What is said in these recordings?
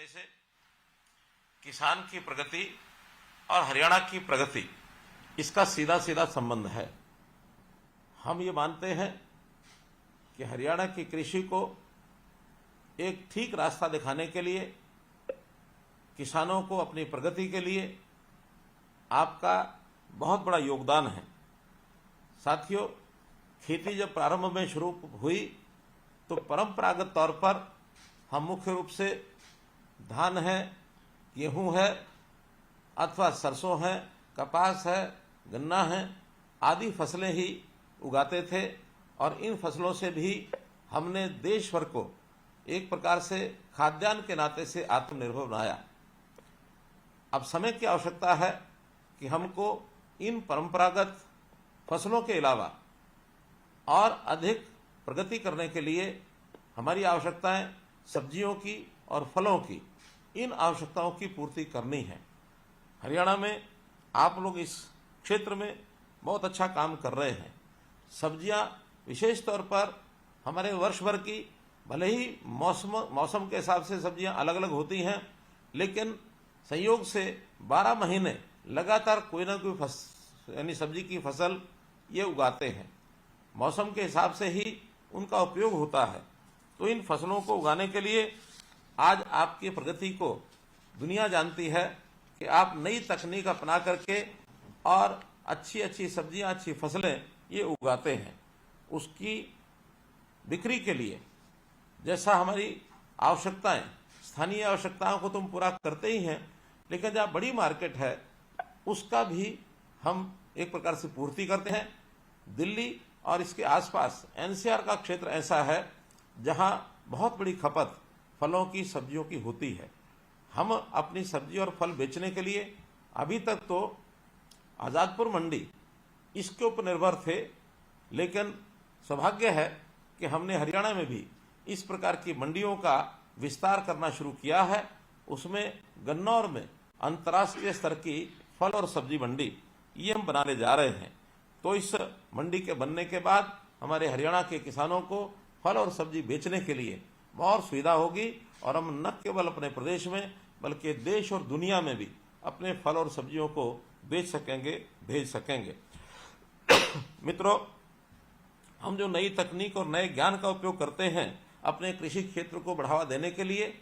नाते से किसान की प्रगति और हरियाणा की प्रगति इसका सीधा सीधा संबंध है। हम ये मानते हैं कि हरियाणा की कृषि को एक ठीक रास्ता दिखाने के लिए, किसानों को अपनी प्रगति के लिए आपका बहुत बड़ा योगदान है। साथियों, खेती जब प्रारंभ में शुरू हुई तो परंपरागत तौर पर हम मुख्य रूप से धान है, गेहूं है अथवा सरसों है, कपास है, गन्ना है आदि फसलें ही उगाते थे और इन फसलों से भी हमने देश भर को एक प्रकार से खाद्यान्न के नाते से आत्मनिर्भर बनाया। अब समय की आवश्यकता है कि हमको इन परंपरागत फसलों के अलावा और अधिक प्रगति करने के लिए हमारी आवश्यकताएं सब्जियों की और फलों की, इन आवश्यकताओं की पूर्ति करनी है। हरियाणा में आप लोग इस क्षेत्र में बहुत अच्छा काम कर रहे हैं। सब्जियां विशेष तौर पर हमारे वर्ष भर की, भले ही मौसम के हिसाब से सब्जियां अलग अलग होती हैं, लेकिन संयोग से 12 महीने लगातार कोई ना कोई यानी सब्जी की फसल ये उगाते हैं। मौसम के हिसाब से ही उनका उपयोग होता है। तो इन फसलों को उगाने के लिए आज आपकी प्रगति को दुनिया जानती है कि आप नई तकनीक अपना करके और अच्छी अच्छी सब्जियां, अच्छी फसलें ये उगाते हैं। उसकी बिक्री के लिए जैसा हमारी आवश्यकताएं, स्थानीय आवश्यकताओं को तुम पूरा करते ही हैं, लेकिन जहाँ बड़ी मार्केट है उसका भी हम एक प्रकार से पूर्ति करते हैं। दिल्ली और इसके आसपास एनसीआर का क्षेत्र ऐसा है जहां बहुत बड़ी खपत फलों की, सब्जियों की होती है। हम अपनी सब्जी और फल बेचने के लिए अभी तक तो आजादपुर मंडी इसके ऊपर निर्भर थे, लेकिन सौभाग्य है कि हमने हरियाणा में भी इस प्रकार की मंडियों का विस्तार करना शुरू किया है। उसमें गन्नौर में अंतर्राष्ट्रीय स्तर की फल और सब्जी मंडी ये हम बनाने जा रहे हैं। तो इस मंडी के बनने के बाद हमारे हरियाणा के किसानों को फल और सब्जी बेचने के लिए बहुत सुविधा होगी और हम न केवल अपने प्रदेश में बल्कि देश और दुनिया में भी अपने फल और सब्जियों को बेच सकेंगे, भेज सकेंगे। मित्रों, हम जो नई तकनीक और नए ज्ञान का उपयोग करते हैं अपने कृषि क्षेत्र को बढ़ावा देने के लिए,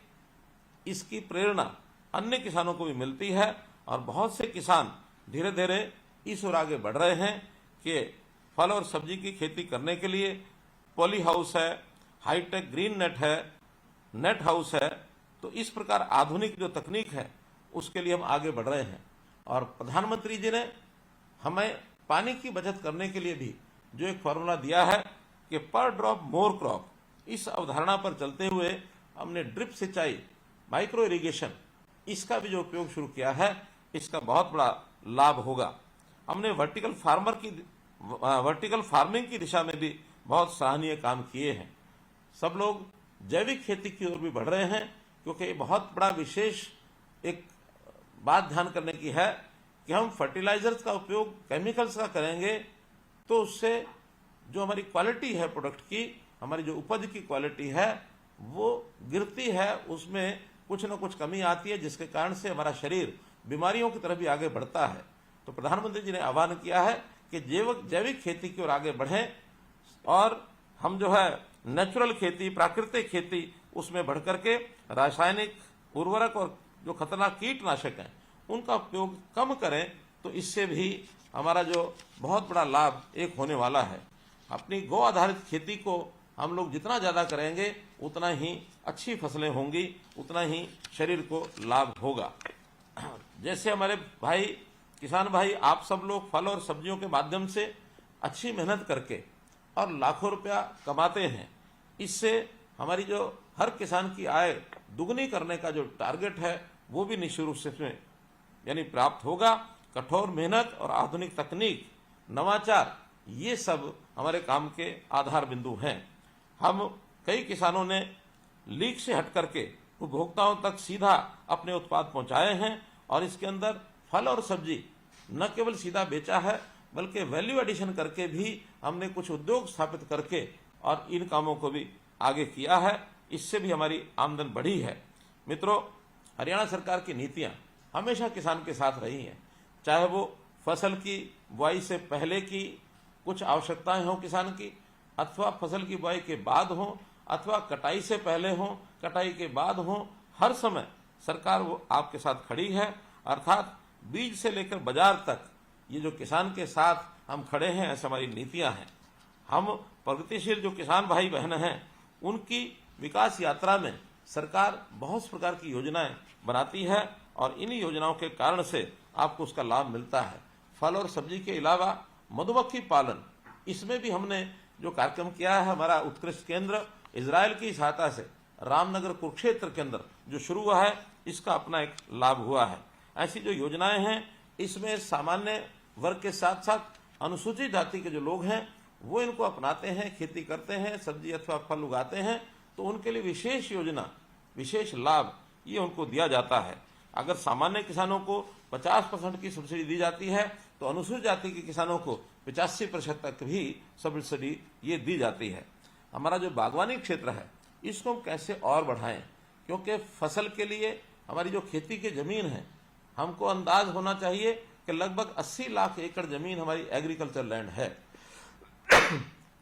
इसकी प्रेरणा अन्य किसानों को भी मिलती है और बहुत से किसान धीरे धीरे इस ओर आगे बढ़ रहे हैं कि फल और सब्जी की खेती करने के लिए पॉली हाउस है, हाईटेक ग्रीन नेट है, नेट हाउस है। तो इस प्रकार आधुनिक जो तकनीक है उसके लिए हम आगे बढ़ रहे हैं। और प्रधानमंत्री जी ने हमें पानी की बचत करने के लिए भी जो एक फॉर्मूला दिया है कि पर ड्रॉप मोर क्रॉप, इस अवधारणा पर चलते हुए हमने ड्रिप सिंचाई, माइक्रो इरिगेशन, इसका भी जो उपयोग शुरू किया है, इसका बहुत बड़ा लाभ होगा। हमने वर्टिकल फार्मिंग की दिशा में भी बहुत सराहनीय काम किए हैं। सब लोग जैविक खेती की ओर भी बढ़ रहे हैं, क्योंकि बहुत बड़ा विशेष एक बात ध्यान करने की है कि हम फर्टिलाइजर्स का उपयोग केमिकल्स का करेंगे तो उससे जो हमारी क्वालिटी है प्रोडक्ट की, हमारी जो उपज की क्वालिटी है वो गिरती है, उसमें कुछ न कुछ कमी आती है, जिसके कारण से हमारा शरीर बीमारियों की तरफ भी आगे बढ़ता है। तो प्रधानमंत्री जी ने आह्वान किया है कि जैविक खेती की ओर आगे बढ़ें और हम जो है नेचुरल खेती, प्राकृतिक खेती, उसमें बढ़ करके रासायनिक उर्वरक और जो खतरनाक कीटनाशक हैं उनका उपयोग कम करें। तो इससे भी हमारा जो बहुत बड़ा लाभ एक होने वाला है। अपनी गौ आधारित खेती को हम लोग जितना ज़्यादा करेंगे उतना ही अच्छी फसलें होंगी, उतना ही शरीर को लाभ होगा। जैसे हमारे भाई, किसान भाई, आप सब लोग फल और सब्जियों के माध्यम से अच्छी मेहनत करके और लाखों रुपया कमाते हैं, इससे हमारी जो हर किसान की आय दुगनी करने का जो टारगेट है वो भी निश्चित रूप से इसमें यानी प्राप्त होगा। कठोर मेहनत और आधुनिक तकनीक, नवाचार, ये सब हमारे काम के आधार बिंदु हैं। हम कई किसानों ने लीक से हट करके उपभोक्ताओं तक सीधा अपने उत्पाद पहुंचाए हैं और इसके अंदर फल और सब्जी न केवल सीधा बेचा है बल्कि वैल्यू एडिशन करके भी हमने कुछ उद्योग स्थापित करके और इन कामों को भी आगे किया है। इससे भी हमारी आमदन बढ़ी है। मित्रों, हरियाणा सरकार की नीतियां हमेशा किसान के साथ रही हैं, चाहे वो फसल की बुआई से पहले की कुछ आवश्यकताएं हों किसान की, अथवा फसल की बुआई के बाद हो, अथवा कटाई से पहले हो, कटाई के बाद हो, हर समय सरकार वो आपके साथ खड़ी है। अर्थात बीज से लेकर बाजार तक ये जो किसान के साथ हम खड़े हैं, ऐसी हमारी नीतियां हैं। हम प्रगतिशील जो किसान भाई बहन हैं, उनकी विकास यात्रा में सरकार बहुत प्रकार की योजनाएं बनाती है और इन योजनाओं के कारण से आपको उसका लाभ मिलता है। फल और सब्जी के अलावा मधुमक्खी पालन, इसमें भी हमने जो कार्यक्रम किया है, हमारा उत्कृष्ट केंद्र इजराइल की सहायता से रामनगर कुरुक्षेत्र के अंदर जो शुरू हुआ है, इसका अपना एक लाभ हुआ है। ऐसी जो योजनाएं हैं, इसमें सामान्य वर्ग के साथ साथ अनुसूचित जाति के जो लोग हैं वो इनको अपनाते हैं, खेती करते हैं, सब्जी अथवा फल उगाते हैं, तो उनके लिए विशेष योजना, विशेष लाभ ये उनको दिया जाता है। अगर सामान्य किसानों को 50% की सब्सिडी दी जाती है, तो अनुसूचित जाति के किसानों को 85% तक भी सब्सिडी ये दी जाती है। हमारा जो बागवानी क्षेत्र है, इसको हम कैसे और बढ़ाएं, क्योंकि फसल के लिए हमारी जो खेती की जमीन है, हमको अंदाज होना चाहिए कि लगभग 80 लाख एकड़ जमीन हमारी एग्रीकल्चर लैंड है।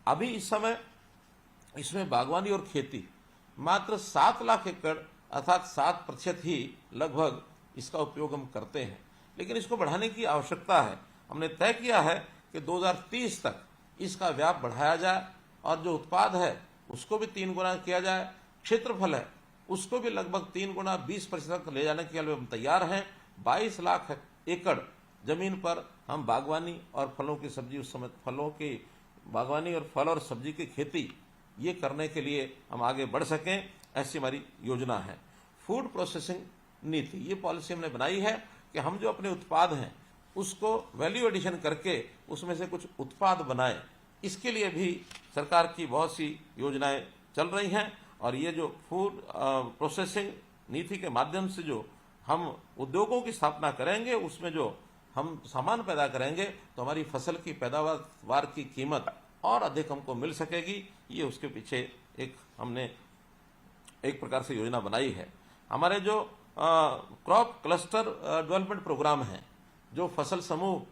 अभी इस समय इसमें बागवानी और खेती मात्र 7 लाख एकड़ अर्थात 7% ही लगभग इसका उपयोग हम करते हैं, लेकिन इसको बढ़ाने की आवश्यकता है। हमने तय किया है कि 2030 तक इसका व्याप बढ़ाया जाए और जो उत्पाद है उसको भी 3 गुना किया जाए, क्षेत्रफल है उसको भी लगभग 3 गुना 20% तक ले जाने के लिए हम तैयार हैं। 22 लाख एकड़ जमीन पर हम बागवानी और फलों की सब्जी, उस समय फलों की बागवानी और फल और सब्जी की खेती ये करने के लिए हम आगे बढ़ सकें, ऐसी हमारी योजना है। फूड प्रोसेसिंग नीति, ये पॉलिसी हमने बनाई है कि हम जो अपने उत्पाद हैं उसको वैल्यू एडिशन करके उसमें से कुछ उत्पाद बनाएं। इसके लिए भी सरकार की बहुत सी योजनाएं चल रही हैं और ये जो फूड प्रोसेसिंग नीति के माध्यम से जो हम उद्योगों की स्थापना करेंगे, उसमें जो हम सामान पैदा करेंगे, तो हमारी फसल की पैदावार की कीमत और अधिक हमको मिल सकेगी। ये उसके पीछे हमने एक प्रकार से योजना बनाई है। हमारे जो क्रॉप क्लस्टर डेवलपमेंट प्रोग्राम है, जो फसल समूह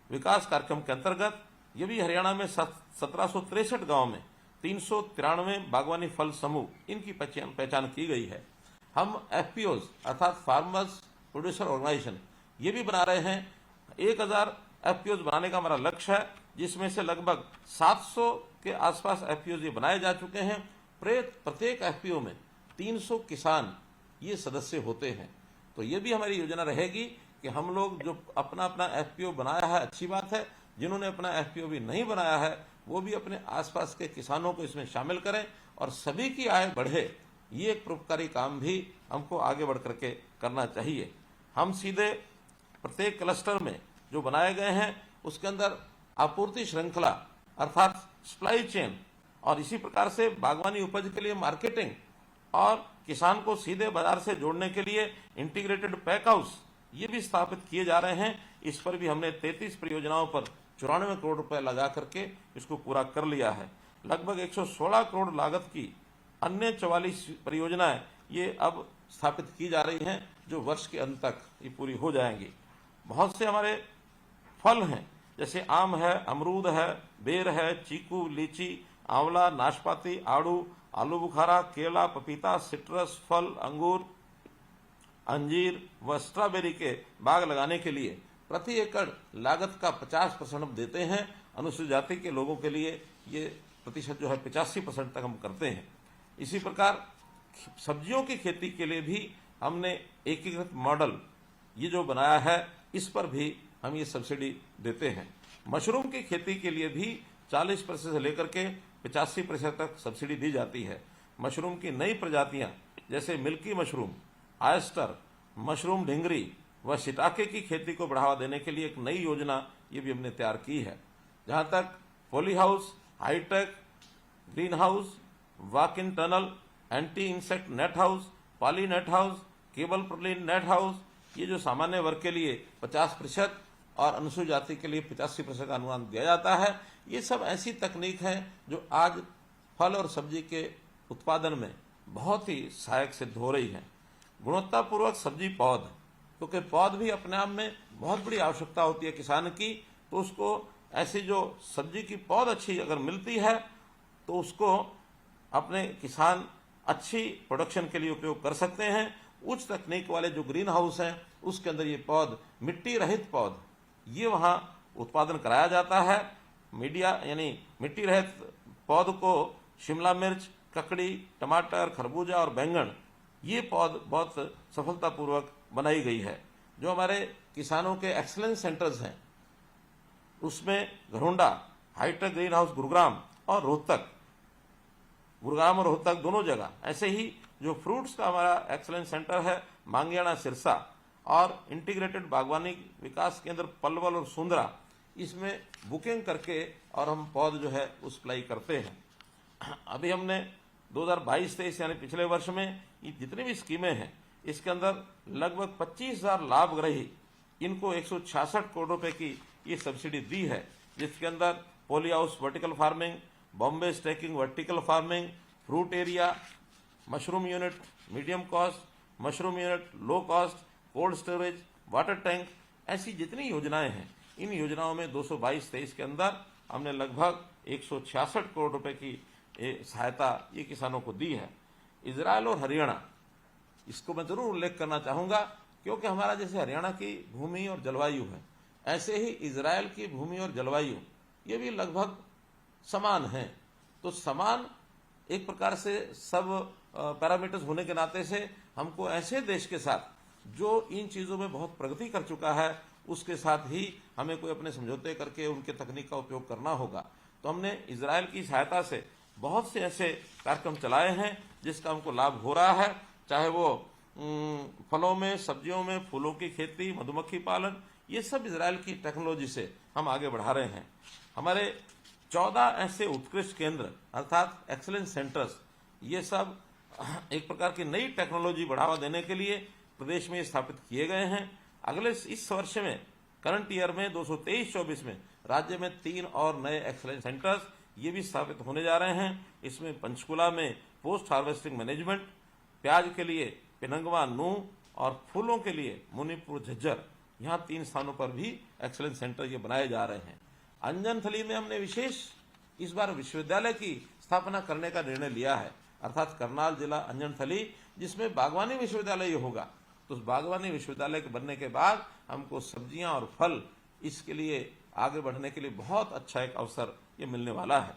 विकास कार्यक्रम के अंतर्गत, ये भी हरियाणा में 1763 गांव में 393 बागवानी फल समूह इनकी पहचान की गई है। हम FPOs अर्थात फार्मर्स प्रोड्यूसर ऑर्गेनाइजेशन ये भी बना रहे हैं। 1000 FPOs बनाने का हमारा लक्ष्य है, जिसमें से लगभग 700 के आसपास FPOs ये बनाए जा चुके हैं। प्रत्येक FPO में 300 किसान ये सदस्य होते हैं। तो ये भी हमारी योजना रहेगी कि हम लोग जो अपना FPO बनाया है, अच्छी बात है, जिन्होंने अपना FPO भी नहीं बनाया है वो भी अपने आसपास के किसानों को इसमें शामिल करें और सभी की आय बढ़े। ये एक परोपकारी काम भी हमको आगे बढ़ करके करना चाहिए। हम सीधे प्रत्येक क्लस्टर में जो बनाए गए हैं उसके अंदर आपूर्ति श्रृंखला अर्थात सप्लाई चेन और इसी प्रकार से बागवानी उपज के लिए मार्केटिंग और किसान को सीधे बाजार से जोड़ने के लिए इंटीग्रेटेड पैक हाउस ये भी स्थापित किए जा रहे हैं। इस पर भी हमने 33 परियोजनाओं पर 94 करोड़ रुपए लगा करके इसको पूरा कर लिया है। लगभग 116 करोड़ लागत की अन्य 44 परियोजनाएं ये अब स्थापित की जा रही हैं, जो वर्ष के अंत तक ये पूरी हो जाएंगी। बहुत से हमारे फल हैं, जैसे आम है, अमरूद है, बेर है, चीकू, लीची, आंवला, नाशपाती, आड़ू, आलू बुखारा, केला, पपीता, सिट्रस फल, अंगूर, अंजीर व स्ट्रॉबेरी के बाग लगाने के लिए प्रति एकड़ लागत का 50% देते हैं। अनुसूचित जाति के लोगों के लिए ये प्रतिशत जो है 85% तक हम करते हैं। इसी प्रकार सब्जियों की खेती के लिए भी हमने एकीकृत मॉडल ये जो बनाया है, इस पर भी हम ये सब्सिडी देते हैं। मशरूम की खेती के लिए भी 40% से लेकर के 85% तक सब्सिडी दी जाती है। मशरूम की नई प्रजातियां जैसे मिल्की मशरूम, आयस्टर, मशरूम ढिंगरी व शिटाके की खेती को बढ़ावा देने के लिए एक नई योजना ये भी हमने तैयार की है। जहां तक poly house, hi-tech green house, walk in tunnel, anti insect net house, poly net house, cable प्रलीन नेट हाउस, ये जो सामान्य वर्ग के लिए 50% और अनुसूचित जाति के लिए 85% का अनुदान दिया जाता है। ये सब ऐसी तकनीक है जो आज फल और सब्जी के उत्पादन में बहुत ही सहायक सिद्ध हो रही है। गुणवत्तापूर्वक सब्जी पौध, क्योंकि पौध भी अपने आप में बहुत बड़ी आवश्यकता होती है किसान की, तो उसको ऐसी जो सब्जी की पौध अच्छी अगर मिलती है तो उसको अपने किसान अच्छी प्रोडक्शन के लिए उपयोग कर सकते हैं। उच्च तकनीक वाले जो ग्रीन हाउस हैं उसके अंदर ये पौध, मिट्टी रहित पौध, ये वहाँ उत्पादन कराया जाता है। मीडिया यानी मिट्टी रहित पौध को शिमला मिर्च, ककड़ी, टमाटर, खरबूजा और बैंगन, ये पौध बहुत सफलतापूर्वक बनाई गई है। जो हमारे किसानों के एक्सलेंस सेंटर्स हैं उसमें Gharaunda, hi-tech green house Gurugram और रोहतक, गुरुग्राम और रोहतक दोनों जगह, ऐसे ही जो फ्रूट्स का हमारा एक्सलेंस सेंटर है मांगियाना सिरसा और इंटीग्रेटेड बागवानी विकास केंद्र पलवल और सुंदरा, इसमें बुकिंग करके और हम पौध जो है वो सप्लाई करते हैं। अभी हमने 2022-23 यानी पिछले वर्ष में ये जितनी भी स्कीमें हैं इसके अंदर लगभग 25,000 लाभग्राही, इनको 166 करोड़ रुपए की ये सब्सिडी दी है, जिसके अंदर poly house vertical farming, Bombay stacking vertical farming, fruit area, mushroom unit medium cost, mushroom unit low cost, cold storage, water tank, ऐसी जितनी योजनाएं हैं इन योजनाओं में 2022-23 के अंदर हमने लगभग 166 करोड़ रुपए की सहायता ये किसानों को दी है। इजराइल और हरियाणा, इसको मैं जरूर उल्लेख करना चाहूंगा, क्योंकि हमारा जैसे हरियाणा की भूमि और जलवायु है, ऐसे ही इजराइल की भूमि और जलवायु ये भी लगभग समान है। तो समान एक प्रकार से सब पैरामीटर्स होने के नाते से हमको ऐसे देश के साथ जो इन चीजों में बहुत प्रगति कर चुका है उसके साथ ही हमें कोई अपने समझौते करके उनके तकनीक का उपयोग करना होगा। तो हमने इजराइल की सहायता से बहुत से ऐसे कार्यक्रम चलाए हैं जिसका हमको लाभ हो रहा है, चाहे वो फलों में, सब्जियों में, फूलों की खेती, मधुमक्खी पालन, ये सब इजराइल की टेक्नोलॉजी से हम आगे बढ़ा रहे हैं। हमारे 14 ऐसे उत्कृष्ट केंद्र अर्थात एक्सीलेंस सेंटर्स, ये सब एक प्रकार की नई टेक्नोलॉजी बढ़ावा देने के लिए प्रदेश में स्थापित किए गए हैं। अगले इस वर्ष में, करंट ईयर में 2023-24 में राज्य में 3 और नए एक्सीलेंस सेंटर्स ये भी स्थापित होने जा रहे हैं। इसमें पंचकुला में पोस्ट हार्वेस्टिंग मैनेजमेंट, प्याज के लिए पिनंगवा नूह और फूलों के लिए मुनीपुर झज्जर, यहाँ 3 स्थानों पर भी एक्सीलेंस सेंटर ये बनाए जा रहे हैं। अंजनथली में हमने विशेष इस बार विश्वविद्यालय की स्थापना करने का निर्णय लिया है, अर्थात करनाल जिला अंजनथली, जिसमें बागवानी विश्वविद्यालय होगा। तो उस बागवानी विश्वविद्यालय के बनने के बाद हमको सब्जियां और फल इसके लिए आगे बढ़ने के लिए बहुत अच्छा एक अवसर ये मिलने वाला है।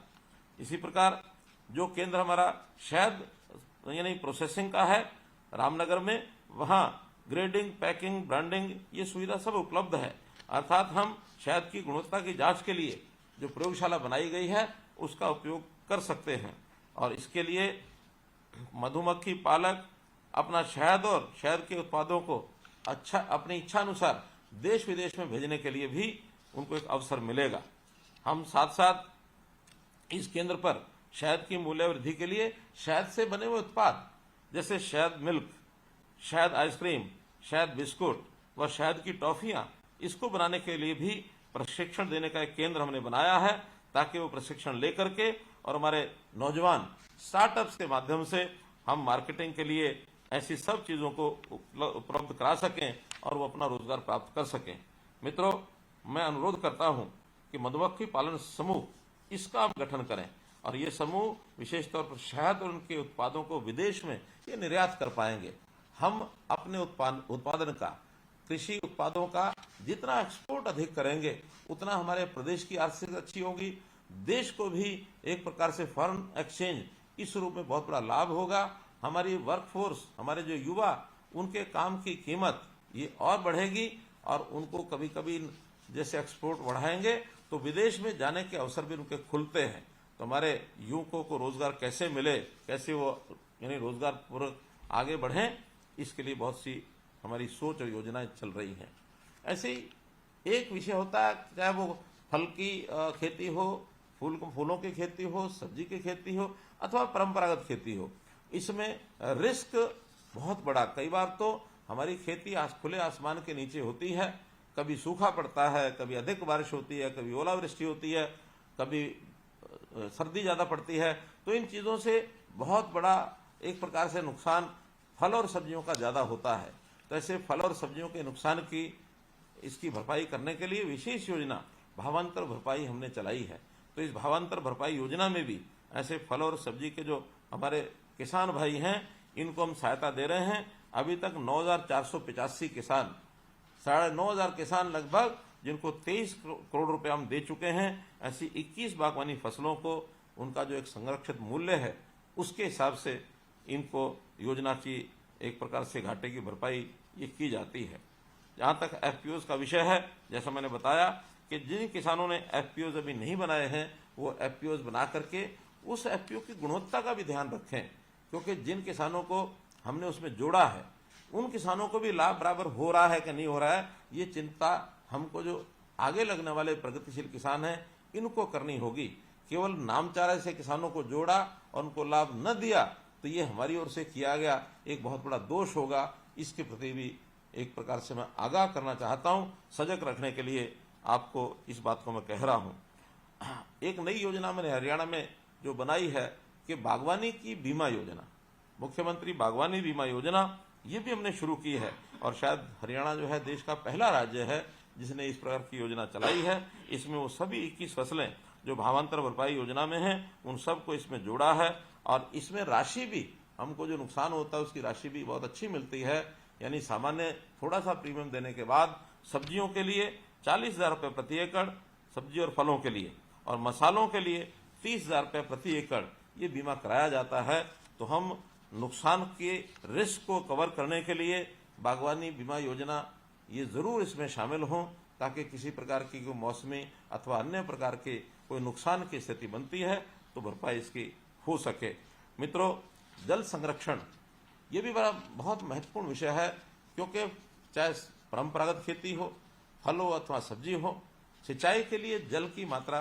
इसी प्रकार जो केंद्र हमारा शहद यानी प्रोसेसिंग का है रामनगर में, वहां ग्रेडिंग, पैकिंग, ब्रांडिंग ये सुविधा सब उपलब्ध है। अर्थात हम शहद की गुणवत्ता की जांच के लिए जो प्रयोगशाला बनाई गई है उसका उपयोग कर सकते हैं। और इसके लिए मधुमक्खी पालक अपना शहद और शहद के उत्पादों को अच्छा अपनी इच्छा अनुसार देश विदेश में भेजने के लिए भी उनको एक अवसर मिलेगा। हम साथ साथ इस केंद्र पर शहद की मूल्य वृद्धि के लिए शहद से बने हुए उत्पाद जैसे शहद मिल्क, शहद आइसक्रीम, शहद बिस्कुट व शहद की टॉफियां, इसको बनाने के लिए भी प्रशिक्षण देने का एक केंद्र हमने बनाया है, ताकि वो प्रशिक्षण लेकर के और हमारे नौजवान स्टार्टअप्स के माध्यम से हम मार्केटिंग के लिए ऐसी सब चीजों को उपलब्ध करा सकें और वो अपना रोजगार प्राप्त कर सकें। मित्रों, मैं अनुरोध करता हूं कि मधुमक्खी पालन समूह इसका आप गठन करें और ये समूह विशेष तौर पर शहद और उनके उत्पादों को विदेश में ये निर्यात कर पाएंगे। हम अपने उत्पादन का, कृषि उत्पादों का जितना एक्सपोर्ट अधिक करेंगे उतना हमारे प्रदेश की आर्थिक अच्छी होगी, देश को भी एक प्रकार से फॉरेन एक्सचेंज इस रूप में बहुत बड़ा लाभ होगा। हमारी वर्कफोर्स, हमारे जो युवा, उनके काम की कीमत ये और बढ़ेगी और उनको कभी कभी जैसे एक्सपोर्ट बढ़ाएंगे तो विदेश में जाने के अवसर भी उनके खुलते हैं। तो हमारे युवकों को रोजगार कैसे मिले, कैसे वो यानी रोजगार पूर्वक आगे बढ़ें, इसके लिए बहुत सी हमारी सोच और योजनाएं चल रही हैं। ऐसे ही एक विषय होता है, चाहे वो फल की खेती हो, फूलों की खेती हो, सब्जी की खेती हो अथवा परंपरागत खेती हो, इसमें रिस्क बहुत बड़ा। कई बार तो हमारी खेती खुले आसमान के नीचे होती है, कभी सूखा पड़ता है, कभी अधिक बारिश होती है, कभी ओलावृष्टि होती है, कभी सर्दी ज्यादा पड़ती है। तो इन चीजों से बहुत बड़ा एक प्रकार से नुकसान फल और सब्जियों का ज़्यादा होता है। तो ऐसे फल और सब्जियों के नुकसान की इसकी भरपाई करने के लिए विशेष योजना भावांतर भरपाई हमने चलाई है। तो इस भावांतर भरपाई योजना में भी ऐसे फल और सब्जी के जो हमारे किसान भाई हैं, इनको हम सहायता दे रहे हैं। अभी तक 9,485 किसान, 9,500 किसान लगभग, जिनको 23 करोड़ रुपए हम दे चुके हैं। ऐसी 21 बागवानी फसलों को उनका जो एक संरक्षित मूल्य है उसके हिसाब से इनको योजना की एक प्रकार से घाटे की भरपाई ये की जाती है। जहाँ तक एफपीओज का विषय है, जैसा मैंने बताया कि जिन किसानों ने एफपीओज अभी नहीं बनाए हैं वो एफपीओज बना करके उस एफपीओ की गुणवत्ता का भी ध्यान रखें, क्योंकि जिन किसानों को हमने उसमें जोड़ा है उन किसानों को भी लाभ बराबर हो रहा है कि नहीं हो रहा है, ये चिंता हमको जो आगे लगने वाले प्रगतिशील किसान हैं इनको करनी होगी। केवल नामचारे से किसानों को जोड़ा और उनको लाभ न दिया तो ये हमारी ओर से किया गया एक बहुत बड़ा दोष होगा। इसके प्रति भी एक प्रकार से मैं आगाह करना चाहता हूं, सजग रखने के लिए आपको इस बात को मैं कह रहा हूं। एक नई योजना मैंने हरियाणा में जो बनाई है कि बागवानी की बीमा योजना, मुख्यमंत्री बागवानी बीमा योजना, ये भी हमने शुरू की है। और शायद हरियाणा जो है देश का पहला राज्य है जिसने इस प्रकार की योजना चलाई है। इसमें वो सभी 21 फसलें जो भावांतर भरपाई योजना में हैं उन सबको इसमें जोड़ा है। और इसमें राशि भी हमको जो नुकसान होता है उसकी राशि भी बहुत अच्छी मिलती है। यानी सामान्य थोड़ा सा प्रीमियम देने के बाद सब्जियों के लिए 40,000 रुपये प्रति एकड़ सब्जी और फलों के लिए, और मसालों के लिए 30,000 रुपये प्रति एकड़ ये बीमा कराया जाता है। तो हम नुकसान के रिस्क को कवर करने के लिए बागवानी बीमा योजना ये जरूर इसमें शामिल हों, ताकि किसी प्रकार की कोई मौसमी अथवा अन्य प्रकार के कोई नुकसान की स्थिति बनती है तो भरपाई इसकी हो सके। मित्रों, जल संरक्षण ये भी बड़ा बहुत महत्वपूर्ण विषय है, क्योंकि चाहे परंपरागत खेती हो, फल हो अथवा सब्जी हो, सिंचाई के लिए जल की मात्रा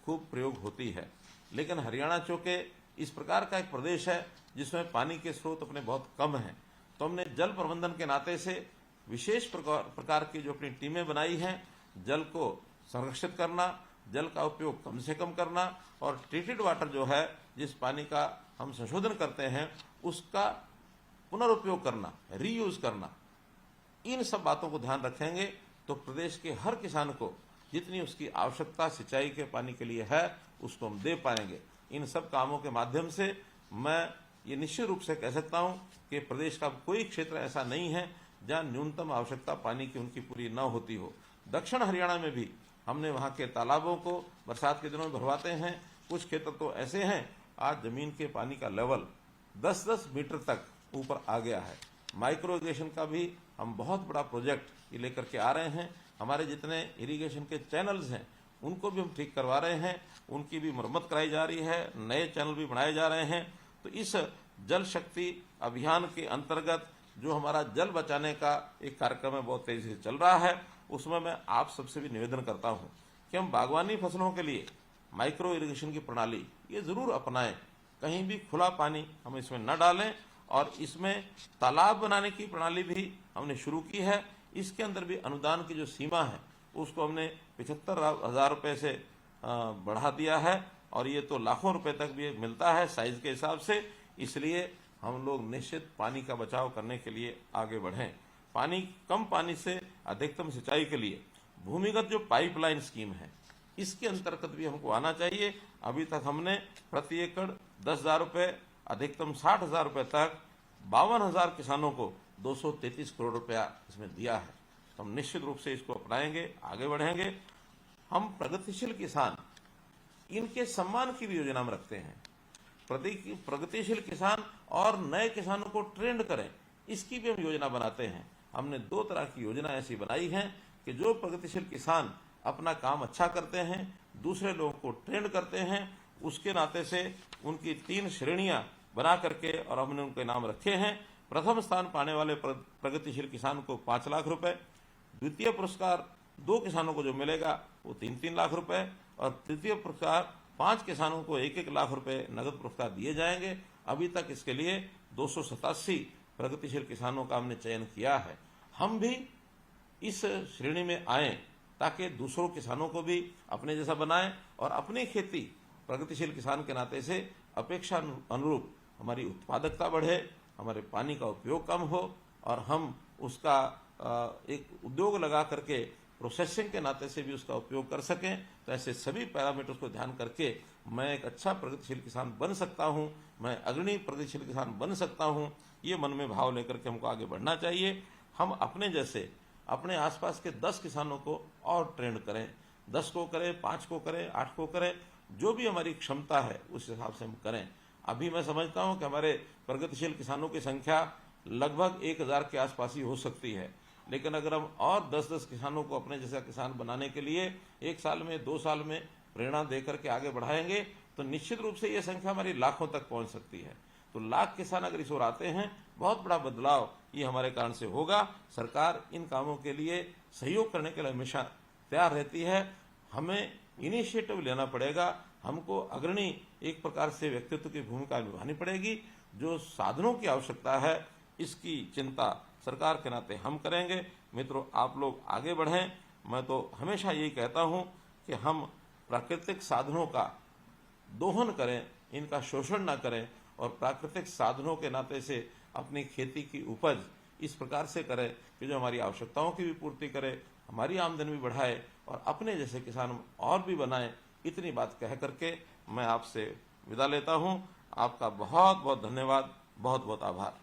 खूब प्रयोग होती है। लेकिन हरियाणा चूंकि इस प्रकार का एक प्रदेश है जिसमें पानी के स्रोत अपने बहुत कम हैं, तो हमने जल प्रबंधन के नाते से विशेष प्रकार की जो अपनी टीमें बनाई हैं, जल को संरक्षित करना, जल का उपयोग कम से कम करना, और ट्रीटेड वाटर जो है जिस पानी का हम संशोधन करते हैं उसका पुनरुपयोग करना, रीयूज करना, इन सब बातों को ध्यान रखेंगे तो प्रदेश के हर किसान को जितनी उसकी आवश्यकता सिंचाई के पानी के लिए है उसको हम दे पाएंगे। इन सब कामों के माध्यम से मैं ये निश्चित रूप से कह सकता हूं कि प्रदेश का कोई क्षेत्र ऐसा नहीं है जहां न्यूनतम आवश्यकता पानी की उनकी पूरी न होती हो। दक्षिण हरियाणा में भी हमने वहां के तालाबों को बरसात के दिनों में भरवाते हैं। कुछ क्षेत्र तो ऐसे हैं आज जमीन के पानी का लेवल 10-10 मीटर तक ऊपर आ गया है। माइक्रो इरिगेशन का भी हम बहुत बड़ा प्रोजेक्ट ये लेकर के आ रहे हैं। हमारे जितने इरिगेशन के चैनल्स हैं उनको भी हम ठीक करवा रहे हैं, उनकी भी मरम्मत कराई जा रही है, नए चैनल भी बनाए जा रहे हैं। तो इस जल शक्ति अभियान के अंतर्गत जो हमारा जल बचाने का एक कार्यक्रम है बहुत तेजी से चल रहा है, उसमें मैं आप सबसे भी निवेदन करता हूं कि हम बागवानी फसलों के लिए माइक्रो इरिगेशन की प्रणाली ये जरूर अपनाएं। कहीं भी खुला पानी हम इसमें न डालें, और इसमें तालाब बनाने की प्रणाली भी हमने शुरू की है। इसके अंदर भी अनुदान की जो सीमा है उसको हमने 75,000 रुपये से बढ़ा दिया है, और ये तो लाखों रुपए तक भी मिलता है साइज के हिसाब से। इसलिए हम लोग निश्चित पानी का बचाव करने के लिए आगे बढ़ें। कम पानी से अधिकतम सिंचाई के लिए भूमिगत जो पाइपलाइन स्कीम है इसके अंतर्गत भी हमको आना चाहिए। अभी तक हमने प्रति एकड़ 10,000 रुपये, अधिकतम 60,000 रुपये तक 52,000 किसानों को 233 करोड़ रुपया इसमें दिया है। तो हम निश्चित रूप से इसको अपनाएंगे, आगे बढ़ेंगे। हम प्रगतिशील किसान इनके सम्मान की भी योजना हम रखते हैं। प्रगतिशील किसान और नए किसानों को ट्रेंड करें, इसकी भी हम योजना बनाते हैं। हमने 2 तरह की योजना ऐसी बनाई है कि जो प्रगतिशील किसान अपना काम अच्छा करते हैं, दूसरे लोगों को ट्रेंड करते हैं, उसके नाते से उनकी 3 श्रेणियां बना करके और हमने उनके नाम रखे हैं। प्रथम स्थान पाने वाले प्रगतिशील किसान को 5 लाख रुपए, द्वितीय पुरस्कार 2 किसानों को जो मिलेगा वो 3-3 लाख रुपए, और तृतीय पुरस्कार 5 किसानों को 1-1 लाख रुपए नगद पुरस्कार दिए जाएंगे। अभी तक इसके लिए 287 प्रगतिशील किसानों का हमने चयन किया है। हम भी इस श्रेणी में आए ताकि दूसरों किसानों को भी अपने जैसा बनाएं और अपनी खेती प्रगतिशील किसान के नाते से अपेक्षा अनुरूप हमारी उत्पादकता बढ़े, हमारे पानी का उपयोग कम हो और हम उसका एक उद्योग लगा करके प्रोसेसिंग के नाते से भी उसका उपयोग कर सकें। तो ऐसे सभी पैरामीटर्स को ध्यान करके मैं एक अच्छा प्रगतिशील किसान बन सकता हूं, मैं अग्रणी प्रगतिशील किसान बन सकता हूं, ये मन में भाव लेकर के हमको आगे बढ़ना चाहिए। हम अपने जैसे अपने आसपास के 10 किसानों को और ट्रेंड करें, 10 को करें, 5 को करें, 8 को करें, जो भी हमारी क्षमता है उस हिसाब से हम करें। अभी मैं समझता हूं कि हमारे प्रगतिशील किसानों की संख्या लगभग 1000 के आसपास ही हो सकती है, लेकिन अगर हम और 10-10 किसानों को अपने जैसा किसान बनाने के लिए 1 साल में 2 साल में प्रेरणा देकर के आगे बढ़ाएंगे तो निश्चित रूप से ये संख्या हमारी लाखों तक पहुंच सकती है। तो लाख किसान अगर इस ओर आते हैं, बहुत बड़ा बदलाव ये हमारे कारण से होगा। सरकार इन कामों के लिए सहयोग करने के लिए हमेशा तैयार रहती है। हमें इनिशिएटिव लेना पड़ेगा, हमको अग्रणी एक प्रकार से व्यक्तित्व की भूमिका निभानी पड़ेगी। जो साधनों की आवश्यकता है इसकी चिंता सरकार के नाते हम करेंगे। मित्रों, आप लोग आगे बढ़ें। मैं तो हमेशा यही कहता हूं कि हम प्राकृतिक साधनों का दोहन करें, इनका शोषण ना करें और प्राकृतिक साधनों के नाते से अपनी खेती की उपज इस प्रकार से करें कि जो हमारी आवश्यकताओं की भी पूर्ति करे, हमारी आमदनी भी बढ़ाए और अपने जैसे किसान और भी बनाएं। इतनी बात कह करके मैं आपसे विदा लेता हूं। आपका बहुत बहुत धन्यवाद, बहुत बहुत आभार।